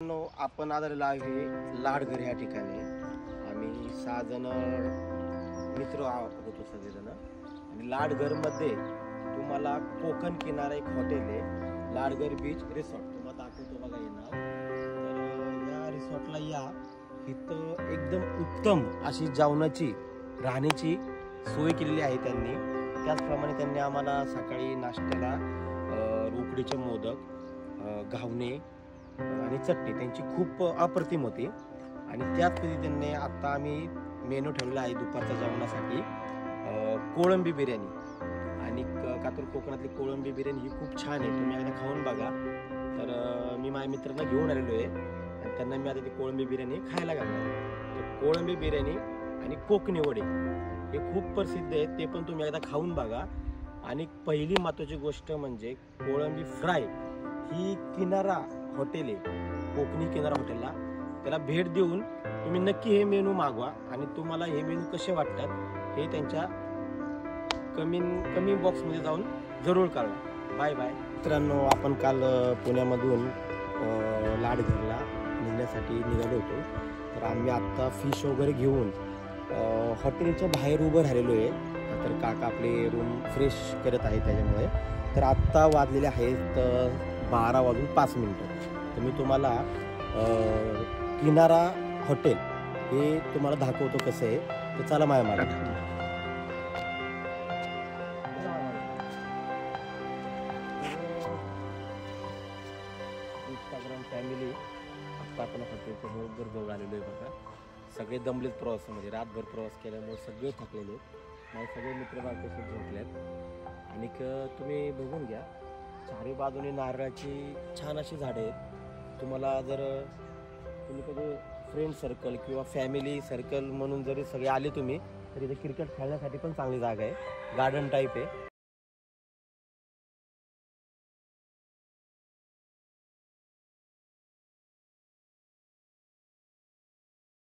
आपण आलेलो आहे लाडघर या ठिकाणी. आम्ही 6 जण मित्र होतो सगळेजण. आणि लाडघरमध्ये तुम्हाला कोकण किनारा एक हॉटेल आहे, लाडघर बीच रिसॉर्ट. तुम्हाला दाखवतो बघा हे नाव. तर या रिसॉर्टला या. इथं एकदम उत्तम अशी जेवणाची राहण्याची सोय केलेली आहे त्यांनी. त्याचप्रमाणे त्यांनी आम्हाला सकाळी नाश्त्याला उकडीचे मोदक, घावणे आणि चटणी त्यांची खूप अप्रतिम होती. आणि त्याच त्यांनी आता आम्ही मेनू ठेवला आहे दुपारच्या जेवणासाठी कोळंबी बिर्याणी. आणि का तर कोकणातली कोळंबी बिर्याणी ही खूप छान आहे, तुम्ही एकदा खाऊन बघा. तर मी माझ्या मित्रांना घेऊन आलेलो आहे आणि त्यांना मी आता ती कोळंबी बिर्याणी खायला घालणार. तर कोळंबी बिर्याणी आणि कोकणी वडे हे खूप प्रसिद्ध आहे, ते पण तुम्ही एकदा खाऊन बघा. आणि पहिली महत्त्वाची गोष्ट म्हणजे कोळंबी फ्राय ही किनारा हॉटेल आहे, कोकणी किनारा हॉटेलला, त्याला भेट देऊन तुम्ही नक्की हे मेनू मागवा. आणि तुम्हाला हे मेनू कसे वाटतात हे त्यांच्या कमेंट बॉक्समध्ये जाऊन जरूर कळवा. बाय बाय मित्रांनो. आपण काल पुण्यामधून लाडघरला निघण्यासाठी निघालो होतो. तर आम्ही आत्ता फिश वगैरे घेऊन हॉटेलच्या बाहेर उभं राहिलेलो आहे. तर काका आपले रूम फ्रेश करत आहे त्याच्यामुळे. तर आत्ता वाजलेले आहेत 12:05. तर मी तुम्हाला किनारा हॉटेल हे तुम्हाला दाखवतो कसं आहे. तर चला माझ्या मला इंस्टाग्राम फॅमिली. आत्ता आपण हॉटेलच्या बरोबर जवळ आलेलो आहे बघा. सगळे दमलेत प्रवासामध्ये, रातभर प्रवास केल्यामुळे सगळे थकलेले आहेत. माझे सगळे मित्र बाळकशी झोपलेत. आणि तुम्ही बघून घ्या, चारी बाजूने नारळाची छान अशी झाडं आहेत. तुम्हाला जर तुम्ही कधी फ्रेंड सर्कल किंवा फॅमिली सर्कल म्हणून जरी सगळे आले तुम्ही, तर इथे क्रिकेट खेळण्यासाठी पण चांगली जागा आहे, गार्डन टाईप आहे.